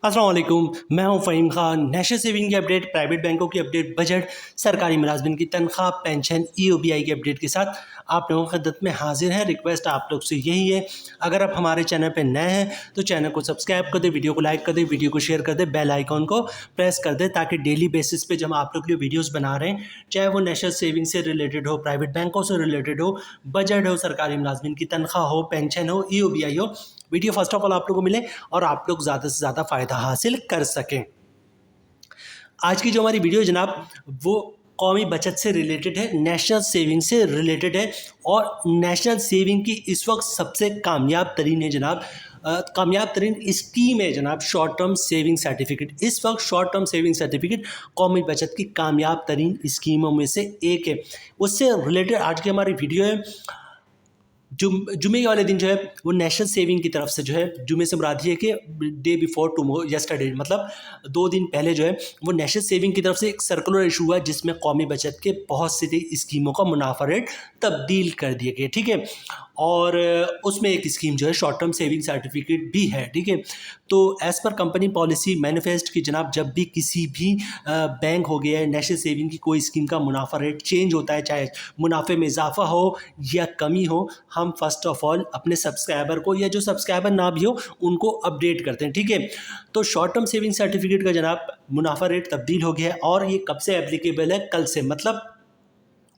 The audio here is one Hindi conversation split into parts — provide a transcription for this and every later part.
अस्सलाम वालेकुम, मैं हूं फ़हीम खान। नेशनल सेविंग की अपडेट, प्राइवेट बैंकों की अपडेट, बजट, सरकारी मुलाजमिन की तनख्वाह, पेंशन, ईओबीआई की अपडेट के साथ आप लोगों की खिदमत में हाजिर है। रिक्वेस्ट आप लोग से यही है, अगर आप हमारे चैनल पर नए हैं तो चैनल को सब्सक्राइब कर दें, वीडियो को लाइक कर दें, वीडियो को शेयर कर दें, बेल आइकॉन को प्रेस कर दें ताकि डेली बेसिस पे जब आप लोग के लिए वीडियोज़ बना रहे हैं, चाहे वो नेशनल सेविंग से रिलेटेड हो, प्राइवेट बैंकों से रिलेटेड हो, बजट हो, सरकारी मुलाजमिन की तनख्वाह हो, पेंशन हो, ईओबीआई हो, वीडियो फर्स्ट ऑफ ऑल आप लोगों को मिले और आप लोग ज़्यादा से ज़्यादा फ़ायदा हासिल कर सकें। आज की जो हमारी वीडियो है जनाब, वो कौमी बचत से रिलेटेड है, नेशनल सेविंग से रिलेटेड है और नेशनल सेविंग की इस वक्त सबसे कामयाब तरीन है जनाब, कामयाब तरीन स्कीम है जनाब शॉर्ट टर्म सेविंग सर्टिफिकेट। इस वक्त शॉर्ट टर्म सेविंग सर्टिफिकेट कौमी बचत की कामयाब तरीन स्कीमों में से एक है। उससे रिलेटेड आज की हमारी वीडियो है। जुमे वाले दिन जो है वो नेशनल सेविंग की तरफ से जो है, जुमे से मुराद ये है कि डे बिफोर टुमारो, यस्टरडे, मतलब 2 दिन पहले जो है वो नेशनल सेविंग की तरफ से एक सर्कुलर इशू हुआ जिसमें कौमी बचत के बहुत सी स्कीमों का मुनाफा रेट तब्दील कर दिए गए, ठीक है। और उसमें एक स्कीम जो है शॉर्ट टर्म सेविंग सर्टिफिकेट भी है, ठीक है। तो as per company policy manifest की जनाब, जब भी किसी भी बैंक हो गया है, नेशनल सेविंग की कोई स्कीम का मुनाफा रेट चेंज होता है, चाहे मुनाफे में इजाफा हो या कमी हो, हम फर्स्ट ऑफ ऑल अपने सब्सक्राइबर को या जो सब्सक्राइबर ना भी हो उनको अपडेट करते हैं, ठीक है। तो शॉर्ट टर्म सेविंग सर्टिफिकेट का जनाब मुनाफा रेट तब्दील हो गया है और ये कब से एप्लीकेबल है? कल से, मतलब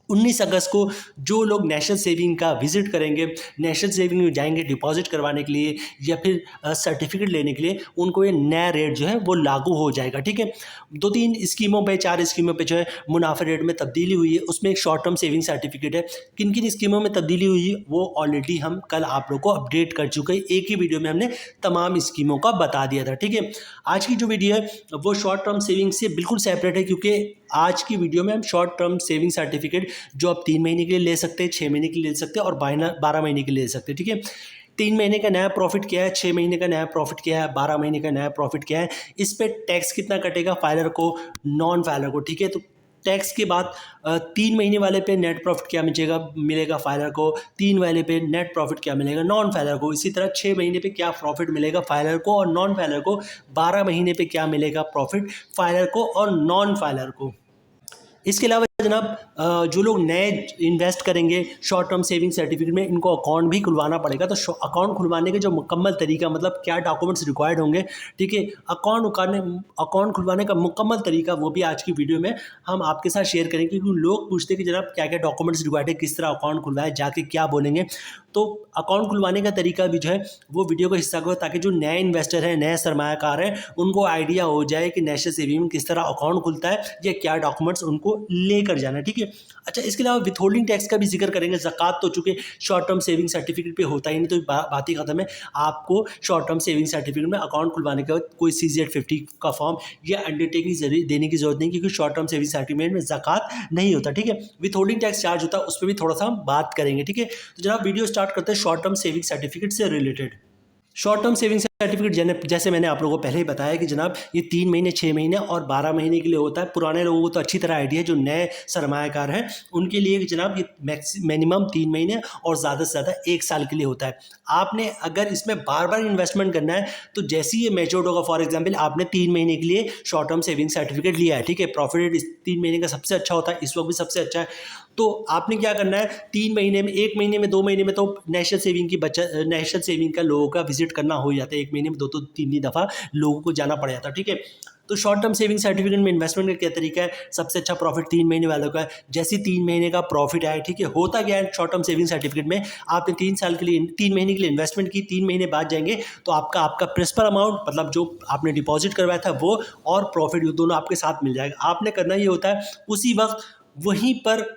19 अगस्त को जो लोग नेशनल सेविंग का विजिट करेंगे, नेशनल सेविंग में जाएंगे डिपॉजिट करवाने के लिए या फिर सर्टिफिकेट लेने के लिए, उनको ये नया रेट जो है वो लागू हो जाएगा, ठीक है। 2-3 स्कीमों पे, 4 स्कीमों पे जो है मुनाफा रेट में तब्दीली हुई है, उसमें एक शॉर्ट टर्म सेविंग सर्टिफिकेट है। किन किन स्कीमों में तब्दीली हुई है वो ऑलरेडी हम कल आप लोग को अपडेट कर चुके हैं। एक ही वीडियो में हमने तमाम स्कीमों का बता दिया था, ठीक है। आज की जो वीडियो है वो शॉर्ट टर्म सेविंग से बिल्कुल सेपरेट है, क्योंकि आज की वीडियो में हम शॉर्ट टर्म सेविंग सर्टिफिकेट जो आप 3 महीने के लिए ले सकते हैं, 6 महीने के लिए ले सकते हैं और 12 महीने के लिए ले सकते हैं, ठीक है। 3 महीने का नया प्रॉफिट क्या है, 6 महीने का नया प्रॉफिट क्या है, 12 महीने का नया प्रॉफिट क्या है, इस पे टैक्स कितना कटेगा फाइलर को, नॉन फाइलर को, ठीक है। तो टैक्स के बाद 3 महीने वाले पे नेट प्रॉफिट क्या मिलेगा फाइलर को, 3 वाले पे नेट प्रॉफिट क्या मिलेगा नॉन फाइलर को, इसी तरह 6 महीने पे क्या प्रॉफिट मिलेगा फाइलर को और नॉन फाइलर को, 12 महीने पे क्या मिलेगा प्रॉफिट फाइलर को और नॉन फाइलर को। इसके अलावा जनाब जो लोग नए इन्वेस्ट करेंगे शॉर्ट टर्म सेविंग सर्टिफिकेट में, इनको अकाउंट भी खुलवाना पड़ेगा। तो अकाउंट खुलवाने के जो मुकम्मल तरीका, मतलब क्या डॉक्यूमेंट्स रिक्वायर्ड होंगे, ठीक है, अकाउंट खुलवाने का मुकम्मल तरीका वो भी आज की वीडियो में हम आपके साथ शेयर करेंगे, क्योंकि लोग पूछते हैं कि जनाब क्या क्या डॉक्यूमेंट्स रिक्वायर्ड है, किस तरह अकाउंट खुलवाए, जाके क्या बोलेंगे। तो अकाउंट खुलवाने का तरीका भी जो है वो वीडियो का हिस्सा हो, ताकि जो नए इन्वेस्टर हैं, नए सरमायाकार हैं, उनको आइडिया हो जाए कि नेशनल सेविंग में किस तरह अकाउंट खुलता है या क्या डॉक्यूमेंट्स उनको लेकर जाना है, ठीक है। अच्छा, इसके अलावा विथहोल्डिंग टैक्स का भी जिक्र करेंगे। ज़कात तो चूँकि शॉर्ट टर्म सेविंग सर्टिफिकेट पे होता ही नहीं, तो बात ही खत्म है। आपको शॉर्ट टर्म सेविंग सर्टिफिकेट में अकाउंट खुलवाने के बाद कोई CZ50 का फॉर्म या अंडरटेकिंग देने की जरूरत नहीं, क्योंकि शॉर्ट टर्म सेविंग सर्टिफिकेट में ज़कात नहीं होता, ठीक है। विथहोल्डिंग टैक्स चार्ज होता है, उस पर भी थोड़ा सा हम बात करेंगे, ठीक है। तो जनाब वीडियो स्टार्ट करते हैं शॉर्ट टर्म सेविंग सर्टिफिकेट से related. Short term saving certificate जैसे मैंने आप लोगों को पहले ही बताया कि जनाब ये 3 महीने, 6 महीने और 12 महीने के लिए होता है। पुराने लोगों को तो अच्छी तरह आइडिया है, जो नए सरमायाकार हैं उनके लिए जनाब ये मिनिमम 3 महीने और ज़्यादा से ज़्यादा 1 साल के लिए होता है। आपने अगर इसमें बार बार इन्वेस्टमेंट करना है तो जैसे ही ये मैच्योर्ड होगा, फॉर एग्जाम्पल आपने 3 महीने के लिए शॉर्ट टर्म सेविंग सर्टिफिकेट लिया है, ठीक है, प्रॉफिट रेट 3 महीने का सबसे अच्छा होता है, इस वक्त भी सबसे अच्छा है। तो आपने क्या करना है, 3 महीने में, 1 महीने में, 2 महीने में तो नेशनल सेविंग का लोगों का विजिट करना हो जाता है। 1 महीने में 2 तो 3 दफ़ा लोगों को जाना पड़ जाता है, ठीक है। तो शॉर्ट टर्म सेविंग सर्टिफिकेट में इन्वेस्टमेंट का क्या तरीका है, सबसे अच्छा प्रॉफिट 3 महीने वालों का है। जैसे 3 महीने का प्रॉफिट आया, ठीक है, होता क्या है शॉर्ट टर्म सेविंग सर्टिफिकेट में, आपने 3 महीने के लिए इन्वेस्टमेंट की, 3 महीने बाद जाएंगे तो आपका प्रिंसिपल अमाउंट, मतलब जो आपने डिपॉजिट करवाया था वो, और प्रॉफिट, ये दोनों आपके साथ मिल जाएगा। आपने करना ये होता है उसी वक्त वहीं पर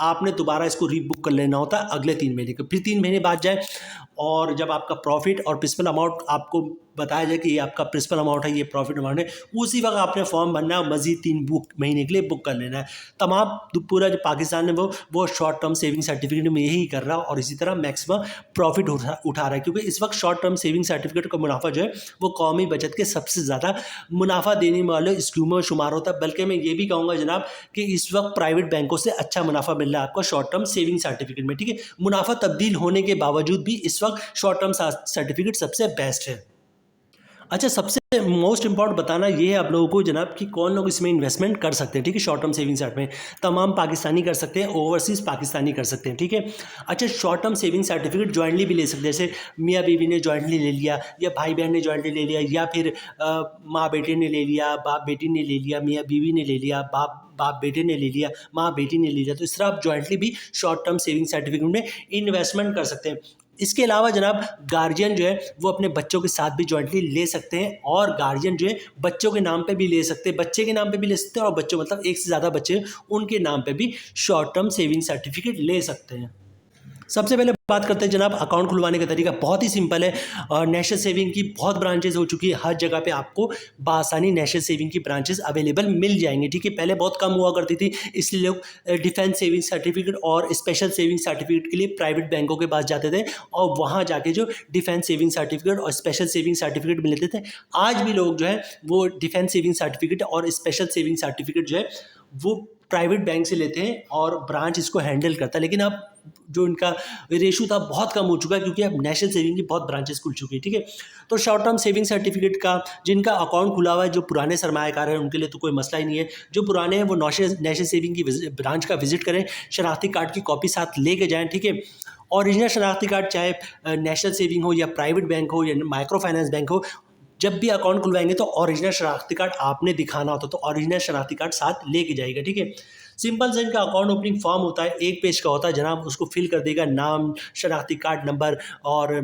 आपने दोबारा इसको रीबुक कर लेना होता है अगले 3 महीने के, फिर 3 महीने बाद जाए और जब आपका प्रॉफिट और प्रिंसिपल अमाउंट आपको बताया जाए कि ये आपका प्रिंसिपल अमाउंट है, ये प्रॉफिट अमाउंट है, उसी वक्त आपने फॉर्म भरना है, मजीद 3 महीने के लिए बुक कर लेना है। तमाम पूरा जो पाकिस्तान है वो शॉर्ट टर्म सेविंग सर्टिफिकेट में यही कर रहा है और इसी तरह मैक्सिमम प्रॉफिट उठा रहा है, क्योंकि इस वक्त शॉर्ट टर्म सेविंग सर्टिफिकेट का मुनाफा जो है वो कौमी बचत के सबसे ज़्यादा मुनाफा देने वाले स्कीमों में शुमार होता है। बल्कि मैं ये भी कहूँगा जनाब कि इस वक्त प्राइवेट बैंकों से अच्छा मुनाफा मिल रहा है आपको शॉर्ट टर्म सेविंग सर्टिफिकेट में, ठीक है। मुनाफा तब्दील होने के बावजूद भी इस वक्त शॉर्ट टर्म सर्टिफिकेट सबसे बेस्ट है। अच्छा, सबसे मोस्ट इम्पॉर्टेंट बताना ये है आप लोगों को जनाब कि कौन लोग इसमें इन्वेस्टमेंट कर सकते हैं, ठीक है। शॉर्ट टर्म सेविंग्स सर्ट में तमाम पाकिस्तानी कर सकते हैं, ओवरसीज़ पाकिस्तानी कर सकते हैं, ठीक है। अच्छा, short term saving certificate jointly भी ले सकते हैं, जैसे मियाँ बीवी ने जॉइंटली ले लिया या भाई बहन ने जॉइंटली ले लिया या फिर माँ बेटे ने ले लिया, बाप बेटी ने ले लिया, मियाँ बीवी ने ले लिया, बाप बेटे ने ले लिया, माँ बेटी ने ले लिया। तो इस तरह आप जॉइंटली भी शॉर्ट टर्म सेविंग सर्टिफिकेट में इन्वेस्टमेंट कर सकते हैं। इसके अलावा जनाब गार्जियन जो है वो अपने बच्चों के साथ भी जॉइंटली ले सकते हैं, और गार्जियन जो है बच्चों के नाम पे भी ले सकते हैं, बच्चे के नाम पे भी ले सकते हैं, और बच्चों मतलब एक से ज़्यादा बच्चे उनके नाम पे भी शॉर्ट टर्म सेविंग सर्टिफिकेट ले सकते हैं। सबसे पहले बात करते हैं जनाब अकाउंट खुलवाने का तरीका। बहुत ही सिंपल है, और नेशनल सेविंग की बहुत ब्रांचेस हो चुकी है, हर जगह पे आपको बासानी नेशनल सेविंग की ब्रांचेस अवेलेबल मिल जाएंगे, ठीक है। पहले बहुत कम हुआ करती थी, इसलिए लोग डिफेंस सेविंग सर्टिफिकेट और स्पेशल सेविंग सर्टिफिकेट के लिए प्राइवेट बैंकों के पास जाते थे, और वहाँ जाके जो डिफेंस सेविंग सर्टिफिकेट और स्पेशल सेविंग सर्टिफिकेट मिलते थे। आज भी लोग जो है वो डिफेंस सेविंग सर्टिफिकेट और स्पेशल सेविंग सर्टिफिकेट जो है वो प्राइवेट बैंक से लेते हैं, और ब्रांच इसको हैंडल करता है। लेकिन अब जो इनका रेशो था बहुत कम हो चुका है, क्योंकि अब नेशनल सेविंग की बहुत ब्रांचेस खुल चुकी है, ठीक है। तो शॉर्ट टर्म सेविंग सर्टिफिकेट का जिनका अकाउंट खुला हुआ है, जो पुराने सरमायाकार हैं उनके लिए तो कोई मसला ही नहीं है। जो पुराने हैं वो नेशनल सेविंग की ब्रांच का विजिट करें, शनाख्ती कार्ड की कॉपी साथ लेके जाएँ, ठीक है। ओरिजिनल शनाख्ती कार्ड चाहे नेशनल सेविंग हो या प्राइवेट बैंक हो या माइक्रो फाइनेंस बैंक हो, जब भी अकाउंट खुलवाएंगे तो ओरिजिनल शनाख्ती कार्ड आपने दिखाना होता है, तो ओरिजिनल शनाख्ती कार्ड साथ लेके जाएगा, ठीक है। सिंपल से इनका अकाउंट ओपनिंग फॉर्म होता है, एक पेज का होता है जनाब, उसको फिल कर देगा, नाम, शनाख्ती कार्ड नंबर, और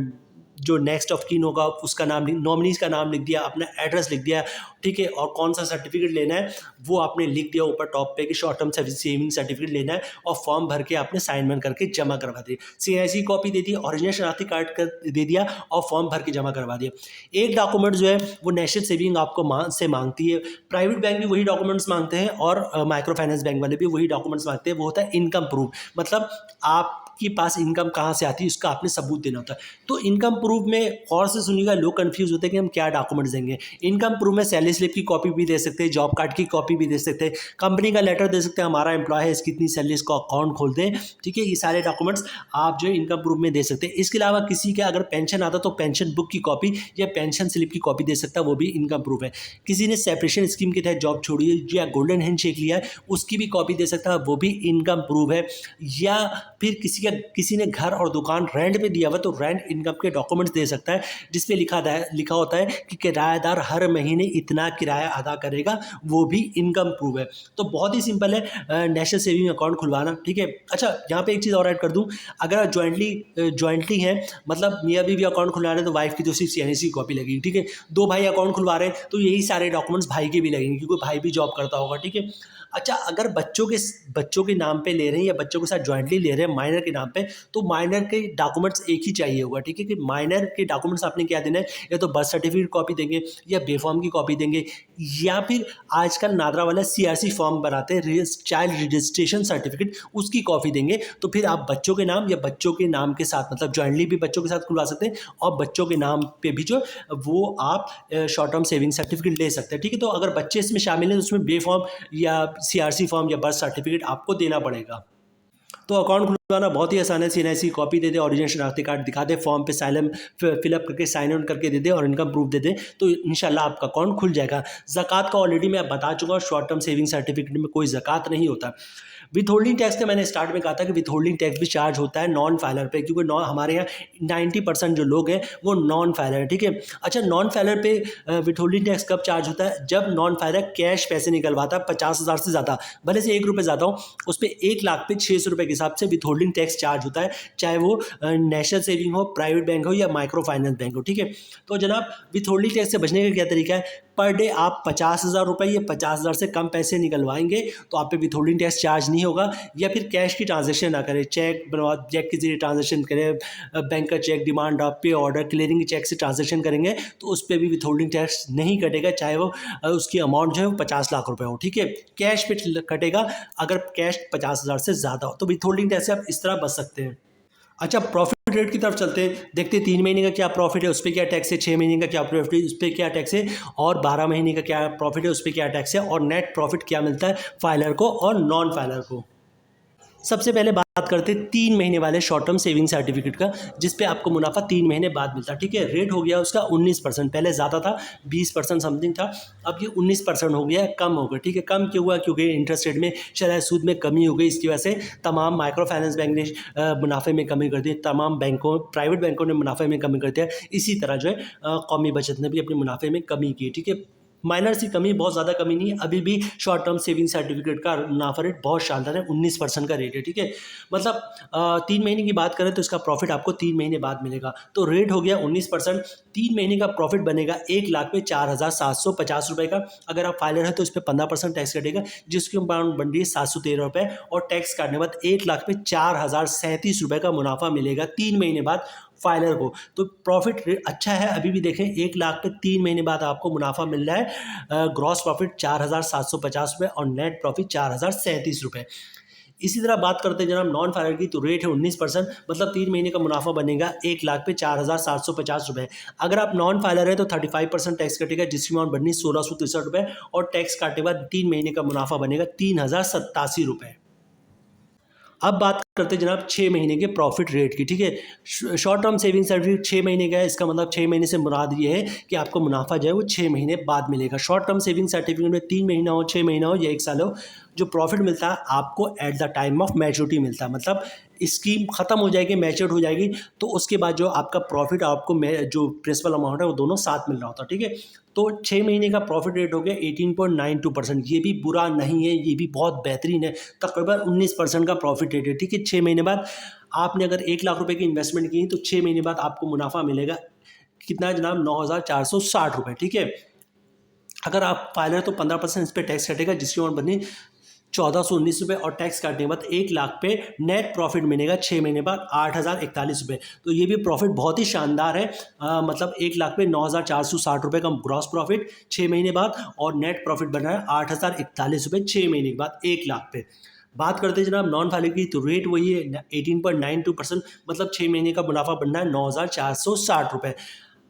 जो नेक्स्ट ऑफ कीन होगा उसका नाम, नॉमिनीज का नाम लिख दिया, अपना एड्रेस लिख दिया, ठीक है। और कौन सा सर्टिफिकेट लेना है वो आपने लिख दिया ऊपर टॉप पे कि शॉर्ट टर्म सेविंग सर्टिफिकेट लेना है, और फॉर्म भर के आपने साइन वन करके जमा करवा दिया। CIC कॉपी दे दी, ओरिजिनल शनाख्ती कार्ड कर दे दिया, और फॉर्म भर के जमा करवा दिया। एक डॉक्यूमेंट जो है वो नेशनल सेविंग आपको से मांगती है, प्राइवेट बैंक भी वही डॉक्यूमेंट्स मांगते हैं, और माइक्रो फाइनेंस बैंक वाले भी वही डॉक्यूमेंट्स मांगते हैं। वो होता है इनकम प्रूफ, मतलब आपके पास इनकम कहाँ से आती है उसका आपने सबूत देना होता है। तो इनकम प्रूफ में गौर से सुनिएगा, लोग कंफ्यूज होते हैं कि हम क्या डॉक्यूमेंट्स देंगे। इनकम प्रूफ में सैलरी स्लिप की कॉपी भी दे सकते हैं, जॉब कार्ड की कॉपी भी दे सकते हैं, कंपनी का लेटर दे सकते हैं, हमारा एम्प्लॉय है, इसकी इतनी सैलरी, इसको अकाउंट खोल दें, ठीक है। ये सारे डॉक्यूमेंट्स आप जो इनकम प्रूफ में दे सकते हैं। इसके अलावा किसी का अगर पेंशन आता तो पेंशन बुक की कॉपी या पेंशन स्लिप की कॉपी दे सकता है, वो भी इनकम प्रूफ है। किसी ने सेपरेशन स्कीम के तहत जॉब छोड़ी है या गोल्डन हैंडशेक लिया है, उसकी भी कॉपी दे सकता है, वो भी इनकम प्रूफ है। या फिर किसी ने घर और दुकान रेंट पे दिया हुआ तो रेंट इनकम के डॉक्यूमेंट्स दे सकता है, जिसपे लिखा होता है कि किराएदार हर महीने इतना किराया अदा करेगा, वो भी इनकम प्रूफ है। तो बहुत ही सिंपल है नेशनल सेविंग अकाउंट खुलवाना, ठीक है। अच्छा, यहाँ पे एक चीज़ और ऐड कर दूँ, अगर जॉइंटली है, मतलब मियाँ बीवी अकाउंट खुलवा रहे हैं तो वाइफ की तो सिर्फ CNC की कॉपी लगेगी, ठीक है। दो भाई अकाउंट खुलवा रहे हैं तो यही सारे डॉक्यूमेंट्स भाई के भी लगेंगे, क्योंकि भाई भी जॉब करता होगा, ठीक है। अच्छा, अगर बच्चों के नाम पे ले रहे हैं या बच्चों के साथ जॉइंटली ले रहे हैं माइनर के नाम पे, तो माइनर के डॉक्यूमेंट्स एक ही चाहिए होगा, ठीक है। कि माइनर के डॉक्यूमेंट्स आपने क्या देना है, या तो बर्थ सर्टिफिकेट कॉपी देंगे, या बेफॉर्म की कॉपी देंगे, या फिर आजकल नादरा वाला CRC फॉर्म बनाते हैं, चाइल्ड रजिस्ट्रेशन सर्टिफिकेट, उसकी कॉपी देंगे। तो फिर आप बच्चों के नाम या बच्चों के नाम के साथ, मतलब जॉइंटली भी बच्चों के साथ खुलवा सकते हैं, और बच्चों के नाम पे भी जो वो आप शॉर्ट टर्म सेविंग सर्टिफिकेट ले सकते हैं, ठीक है। तो अगर बच्चे इसमें शामिल हैं तो उसमें बेफॉर्म या CRC फॉर्म या बर्थ सर्टिफिकेट आपको देना पड़ेगा। तो अकाउंट खुलवाना बहुत ही आसान है, CNC कॉपी दे दे, ओरिजिनल शनाख्ती कार्ड दिखा दे, फॉर्म पे साइलम फिलअप करके साइन ऑन करके दे दे, और इनकम प्रूफ दे दे, तो इंशाल्लाह आपका अकाउंट खुल जाएगा। ज़कात का ऑलरेडी मैं बता चुका हूँ, शॉर्ट टर्म सेविंग सर्टिफिकेट में कोई ज़कात नहीं होता। विथ होल्डिंग टैक्स का मैंने स्टार्ट में कहा था कि विथ होल्डिंग टैक्स भी चार्ज होता है नॉन फाइलर पे, क्योंकि हमारे यहाँ 90% जो लोग हैं वो नॉन फाइलर है, ठीक है। अच्छा, नॉन फाइलर पे विथ होल्डिंग टैक्स कब चार्ज होता है, जब नॉन फाइलर कैश पैसे निकलवाता है 50,000 से ज़्यादा, भले से 1 रुपये ज़्यादा हो, उस पर 1 लाख पे 600 रुपये के हिसाब से विथ होल्डिंग टैक्स चार्ज होता है, चाहे वो नेशनल सेविंग हो, प्राइवेट बैंक हो या माइक्रो फाइनेंस बैंक हो, ठीक है। तो जनाब विथ होल्डिंग टैक्स से बचने का क्या तरीका है, पर डे आप 50,000 रुपये या 50,000 से कम पैसे निकलवाएंगे तो आप पे विथ होल्डिंग टैक्स चार्ज नहीं होगा। या फिर कैश की ट्रांजैक्शन ना करें, चेक के जरिए ट्रांजैक्शन करें, बैंक का चेक, डिमांड ड्राफ्ट, पे ऑर्डर, क्लियरिंग के चेक से ट्रांजैक्शन करेंगे तो उस पर भी विथ होल्डिंग टैक्स नहीं कटेगा, चाहे वो उसकी अमाउंट जो है वो 50 लाख रुपये हो, ठीक है। कैश पे कटेगा अगर कैश 50,000 से ज़्यादा हो, तो विथ होल्डिंग टैक्स से आप इस तरह बच सकते हैं। अच्छा, प्रॉफिट रेट की तरफ चलते हैं, देखते हैं 3 महीने का क्या प्रॉफिट है, उस पर क्या टैक्स है, 6 महीने का क्या प्रॉफिट है, उस पर क्या टैक्स है, और 12 महीने का क्या प्रॉफिट है, उस पर क्या टैक्स है, और नेट प्रॉफिट क्या मिलता है फाइलर को और नॉन फाइलर को। सबसे पहले बात करते हैं 3 महीने वाले शॉर्ट टर्म सेविंग सर्टिफिकेट का, जिस पे आपको मुनाफा 3 महीने बाद मिलता है। ठीक है, रेट हो गया उसका 19%, पहले ज़्यादा था 20% समथिंग था, अब ये 19% हो गया है, कम हो गया। ठीक है, कम क्यों हुआ? क्योंकि इंटरेस्ट रेट में शरह सूद में कमी हो गई, इसकी वजह से तमाम माइक्रो फाइनेंस बैंक ने मुनाफे में कमी कर दी, तमाम बैंकों प्राइवेट बैंकों ने मुनाफे में कमी कर दिया। इसी तरह जो है कौमी बचत ने भी अपने मुनाफे में कमी की। ठीक है, माइनर सी कमी, बहुत ज़्यादा कमी नहीं है। अभी भी शॉर्ट टर्म सेविंग सर्टिफिकेट का मुनाफा रेट बहुत शानदार है, 19% का रेट है। ठीक है, मतलब 3 महीने की बात करें तो इसका प्रॉफिट आपको 3 महीने बाद मिलेगा। तो रेट हो गया 19%, 3 महीने का प्रॉफिट बनेगा 1,00,000 पे 4,750 रुपये का। अगर आप फाइलर है तो इस पर 15% टैक्स कटेगा, जिसकी अमाउंट बन रही है 713 रुपये, और टैक्स काटने के बाद 1,00,000 पे 4,037 रुपये का मुनाफा मिलेगा 3 महीने बाद फाइलर को। तो प्रॉफिट अच्छा है। अभी भी देखें 1,00,000 पे 3 महीने बाद आपको मुनाफा मिल रहा है। ग्रॉस प्रॉफिट 4,750 रुपये और नेट प्रॉफिट 4,037 रुपये। इसी तरह बात करते हैं जनाब नॉन फाइलर की, तो रेट है 19%, मतलब 3 महीने का मुनाफा बनेगा 1,00,000 पे 4,750 रुपये। अगर आप नॉन फाइलर है तो 35% टैक्स कटेगा, जिसकी अमाउंट बननी 1,663 रुपये, और टैक्स काटने के बाद 3 महीने का मुनाफा बनेगा 3,087 रुपये। अब बात करते हैं जनाब 6 महीने के प्रॉफिट रेट की। ठीक है, शॉर्ट टर्म सेविंग सर्टिफिकेट 6 महीने का है, इसका मतलब 6 महीने से मुराद ये है कि आपको मुनाफा जो है वो 6 महीने बाद मिलेगा। शॉर्ट टर्म सेविंग सर्टिफिकेट में 3 महीना हो, 6 महीना हो या 1 साल हो, जो प्रॉफिट मिलता है आपको at the time of maturity मिलता है। मतलब स्कीम ख़त्म हो जाएगी, मैच्योर हो जाएगी, तो उसके बाद जो आपका प्रॉफिट आपको जो प्रिंसिपल अमाउंट है वो दोनों साथ मिल रहा होता है। ठीक है, तो 6 महीने का प्रॉफिट रेट हो गया 18.92%। ये भी बुरा नहीं है, ये भी बहुत बेहतरीन है। तकरीबन 19% का प्रॉफिट रेट है। ठीक है, 6 महीने बाद आपने अगर 1,00,000 रुपये की इन्वेस्टमेंट की तो 6 महीने बाद आपको मुनाफा मिलेगा कितना जनाब? 9,460 रुपये। ठीक है, अगर आप फाइलर तो 15% इस पर टैक्स कटेगा, जिसकी अमाउंट बनी 1,419 रुपये, और टैक्स काटने के बाद 1,00,000 पे नेट प्रॉफिट मिलेगा 6 महीने बाद 8,041 रुपये। तो ये भी प्रॉफिट बहुत ही शानदार है। मतलब 1,00,000 पे 9,460 रुपये का ग्रॉस प्रॉफिट 6 महीने बाद, और नेट प्रॉफिट बन रहा है 8,041 रुपये 6 महीने के बाद 1,00,000 पे। बात करते हैं जनाब नॉन फाइलर की, तो रेट वही है 18.92%, मतलब 6 महीने का मुनाफा बनना है 9,460 रुपये।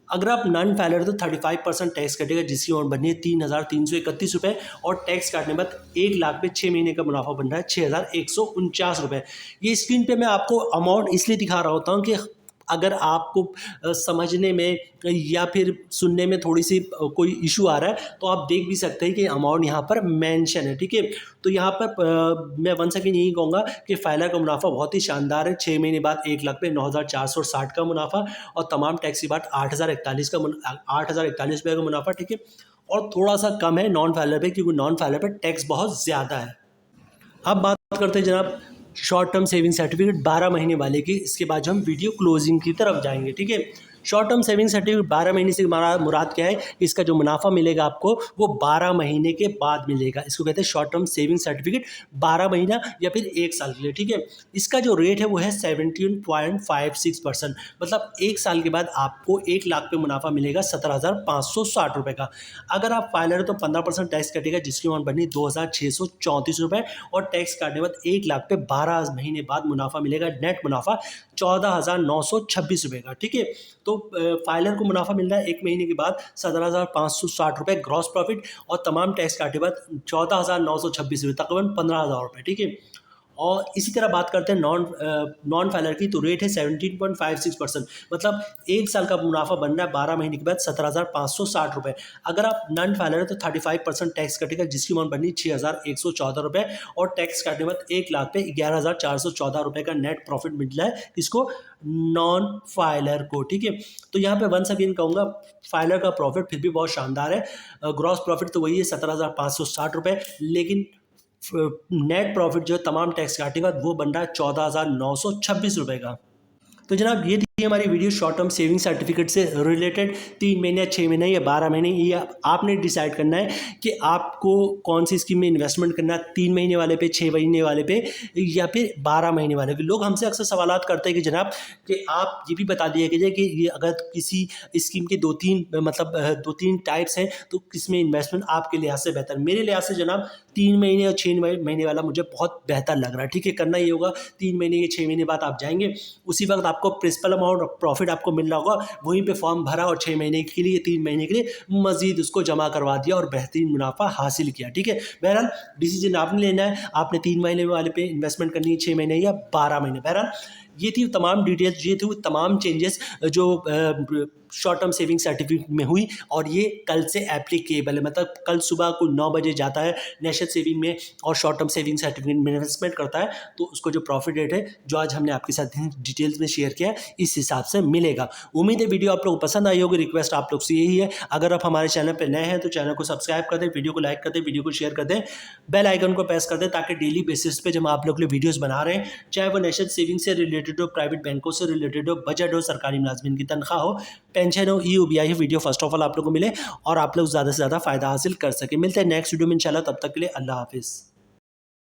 अगर आप नॉन फाइलर तो 35% टैक्स कटेगा, जिसकी अमाउंट बननी है 3,331 रुपये, और टैक्स काटने के बाद 1,00,000 पे 6 महीने का मुनाफा बन रहा है 6,149 रुपये। ये स्क्रीन पे मैं आपको अमाउंट इसलिए दिखा रहा होता हूँ कि अगर आपको समझने में या फिर सुनने में थोड़ी सी कोई इशू आ रहा है, तो आप देख भी सकते हैं कि अमाउंट यहाँ पर मेंशन है। ठीक है, तो यहाँ पर मैं वन सेकेंड यही कहूँगा कि फाइलर का मुनाफा बहुत ही शानदार है। 6 महीने बाद 1,00,000 पे 9,460 का मुनाफा, और तमाम टैक्स के बाद 8,041 रुपये का मुनाफा। ठीक है, और थोड़ा सा कम है नॉन फाइलर पे, क्योंकि नॉन फाइलर पे टैक्स बहुत ज़्यादा है। अब बात करते हैं जनाब शॉर्ट टर्म सेविंग सर्टिफिकेट 12 महीने वाले की, इसके बाद जो हम वीडियो क्लोजिंग की तरफ जाएंगे। ठीक है, शॉर्ट टर्म सेविंग सर्टिफिकेट 12 महीने से मुराद क्या है? इसका जो मुनाफा मिलेगा आपको वो 12 महीने के बाद मिलेगा। इसको कहते हैं शॉर्ट टर्म सेविंग सर्टिफिकेट 12 महीना या फिर 1 साल के लिए। ठीक है, इसका जो रेट है वो है 17.56%, मतलब 1 साल के बाद आपको 1,00,000 पे मुनाफा मिलेगा 17,560 रुपये का। अगर आप फाइलर है तो 15% टैक्स कटेगा, जिसकी अमाउंट बनी 2,634 रुपये, और टैक्स काटने के बाद 1,00,000 पे 12 महीने बाद मुनाफा मिलेगा, नेट मुनाफा 14,926 रुपये का। ठीक है, तो फाइलर को मुनाफा मिल रहा है 1 महीने के बाद 17,560 रुपये ग्रॉस प्रॉफिट, और तमाम टैक्स काटे बाद 14,926 रुपये, तकरीबन 15,000 रुपये। ठीक है, और इसी तरह बात करते हैं नॉन फाइलर की, तो रेट है 17.56%, मतलब 1 साल का मुनाफा बन रहा है 12 महीने के बाद 17,560 रुपये। अगर आप नॉन फाइलर है तो 35% टैक्स कटेगा, जिसकी अमाउंट बननी 6,114 रुपये, और टैक्स काटने के बाद 1,00,000 पे 11,414 रुपये का नेट प्रॉफिट मिला है इसको नॉन फाइलर को। ठीक है, तो यहाँ पे वंस अगेन कहूँगा फाइलर का प्रॉफिट फिर भी बहुत शानदार है। ग्रॉस प्रॉफिट तो वही है 17,560 रुपये, लेकिन नेट प्रॉफिट जो है तमाम टैक्स काटे बाद वो बन रहा है 14,926 रुपये का। तो जनाब ये थी हमारी video short term saving certificate से रिलेटेड। 3 महीने, 6 महीने या 12 महीने, ये आपने डिसाइड करना है कि आपको कौन सी स्कीम में इन्वेस्टमेंट करना है, 3 महीने वाले पे, 6 महीने वाले पे, या फिर 12 महीने वाले पे। लोग हमसे अक्सर सवालात करते हैं कि जनाब कि आप ये भी बता दिया कीजिए कि ये अगर किसी स्कीम के 2-3 टाइप्स हैं तो किसमें इन्वेस्टमेंट आपके लिहाज से बेहतर। मेरे लिहाज से जनाब 3 महीने और 6 महीने वाला मुझे बहुत बेहतर लग रहा है। ठीक है, करना ये होगा 3 महीने या 6 महीने बाद आप जाएंगे, उसी वक्त आपको प्रिंसिपल अमाउंट प्रॉफिट आपको मिल रहा होगा वहीं पे फॉर्म भरा और 6 महीने के लिए 3 महीने के लिए मजीद उसको जमा करवा दिया और बेहतरीन मुनाफा हासिल किया। ठीक है, बहरहाल डिसीजन आपने लेना है, आपने 3 महीने वाले पे इन्वेस्टमेंट करनी है, 6 महीने या 12 महीने। बहरहाल ये थी तमाम डिटेल्स, ये थी तमाम चेंजेस जो शॉर्ट टर्म सेविंग सर्टिफिकेट में हुई और ये कल से एप्लीकेबल है। मतलब कल सुबह को 9 बजे जाता है नेशनल सेविंग में और शॉर्ट टर्म सेविंग सर्टिफिकेट में इन्वेस्टमेंट करता है तो उसको जो प्रॉफिट रेट है जो आज हमने आपके साथ डिटेल्स में शेयर किया है इस हिसाब से मिलेगा। उम्मीद है वीडियो आप लोग को पसंद आई होगी। रिक्वेस्ट आप लोग से यही है, अगर आप हमारे चैनल पर नए हैं तो चैनल को सब्सक्राइब कर दें, वीडियो को लाइक कर दें, वीडियो को शेयर कर दें, बेल आइकन को प्रेस कर दें ताकि डेली बेसिस पे जब आप लोग के लिए वीडियोस बना रहे हैं, चाहे वो नेशनल सेविंग से रिलेटेड हो, प्राइवेट बैंकों से रिलेटेड हो, बजट हो, सरकारी मुलाजमिन की तनख्वाह हो, पेंशन हो, EOBI video first of all आप लोग को मिले और आप लोग ज़्यादा से ज़्यादा फायदा हासिल कर सके। मिलते हैं नेक्स्ट वीडियो में इंशाल्लाह, तब तक के लिए अल्लाह हाफिज़।